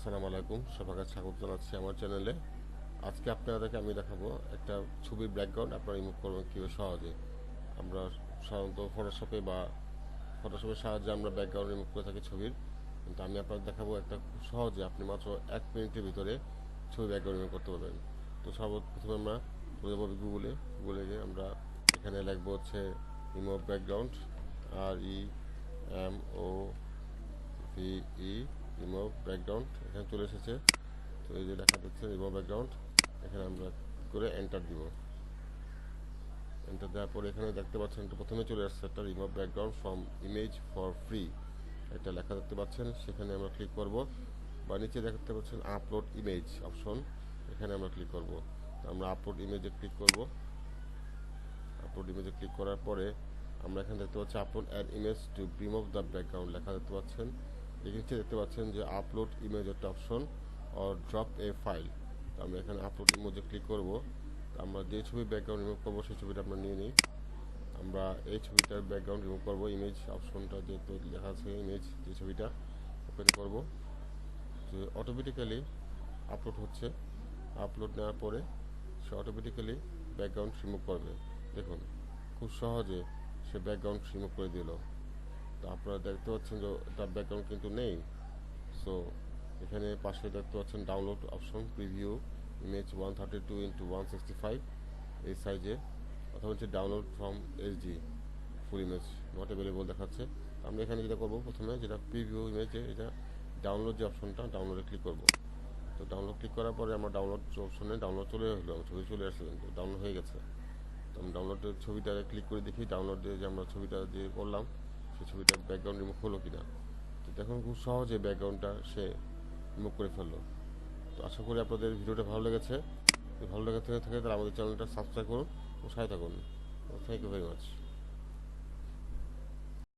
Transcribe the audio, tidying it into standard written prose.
আসসালামু আলাইকুম, সবাইকে স্বাগত জানাচ্ছি আমার চ্যানেলে। আজকে আপনাদেরকে আমি দেখাবো একটা ছবির ব্যাকগ্রাউন্ড আপনারা রিমুভ করবেন কীভাবে সহজে। আমরা সাধারণত ফটোশপের সাহায্যে আমরা ব্যাকগ্রাউন্ড রিমুভ করে থাকি ছবির, কিন্তু আমি আপনাদের দেখাবো একটা খুব সহজে আপনি মাত্র 1 মিনিটের ভিতরে ছবি ব্যাকগ্রাউন্ড রিমুভ করতে পারবেন। তো সর্বপ্রথমে আমরা চলে যাবো গুগলে গিয়ে আমরা এখানে লিখবো হচ্ছে remove background, REMOVE, remove background. এখানে চলে এসেছে। তো এই যে লেখা যাচ্ছে রিমুভ ব্যাকগ্রাউন্ড, এখানে আমরা করে এন্টার দিব। এন্টার দেওয়ার পরে এখানে দেখতে পাচ্ছেন প্রথমে চলে আসছে একটা remove background from image for free, একটা লেখা দেখতে পাচ্ছেন। সেখানে আমরা ক্লিক করব, বা নিচে দেখতে পাচ্ছেন আপলোড ইমেজ অপশন, এখানে আমরা ক্লিক করব। আমরা আপলোড ইমেজে ক্লিক করব। আপলোড ইমেজে ক্লিক করার পরে আমরা এখানে দেখতে পাচ্ছি upload an image to remove the background লেখা দেখতে পাচ্ছেন। এই নিচে দেখতে পাচ্ছেন যে আপলোড ইমেজ একটা option or drop A file. তো আমরা এখানে আপলোড ইমেজে ক্লিক করব। আমরা যে ছবি ব্যাকগ্রাউন্ড রিমুভ করবো সেই ছবিটা আমরা নিয়ে নিই। আমরা এই ছবিটার ব্যাকগ্রাউন্ড রিমুভ করব, ইমেজ অপশনটা যেহেতু লেখা আছে ইমেজ, যে ছবিটা ওপেন করব। যে অটোমেটিক্যালি আপলোড হচ্ছে, আপলোড নেওয়ার পরে সে অটোমেটিক্যালি ব্যাকগ্রাউন্ড রিমুভ করবে। দেখুন খুব সহজে সে ব্যাকগ্রাউন্ড রিমুভ করে দিল। তো আপনারা দেখতে পাচ্ছেন যে তার ব্যাকগ্রাউন্ড কিন্তু নেই। সো এখানে পাশে দেখতে পাচ্ছেন download option, preview image 132x165 এই সাইজে, অথবা হচ্ছে download from HD full image not available দেখাচ্ছে। আমরা এখানে যেটা করবো, প্রথমে যেটা প্রিভিউ ইমেজে এটা ডাউনলোড যে অপশনটা, ডাউনলোডে ক্লিক করব। তো ডাউনলোড ক্লিক করার পরে আমার ডাউনলোড অপশনে ডাউনলোড চলে আসলো, ছবি চলে আসছে, কিন্তু ডাউনলোড হয়ে গেছে। তো আমি ডাউনলোডের ছবিটা ক্লিক করে দেখি ডাউনলোডে যে আমরা ছবিটা যে করলাম সেই ছবিটার ব্যাকগ্রাউন্ড রিমুভ হলো কিনা। তো দেখুন খুব সহজে ব্যাকগ্রাউন্ডটা সে রিমুভ করে ফেললো। তো আশা করি আপনাদের ভিডিওটা ভালো লেগেছে। যদি ভালো লেগে থাকে তাহলে আমাদের চ্যানেলটা সাবস্ক্রাইব করুন ও সাথে থাকুন। Thank you very much.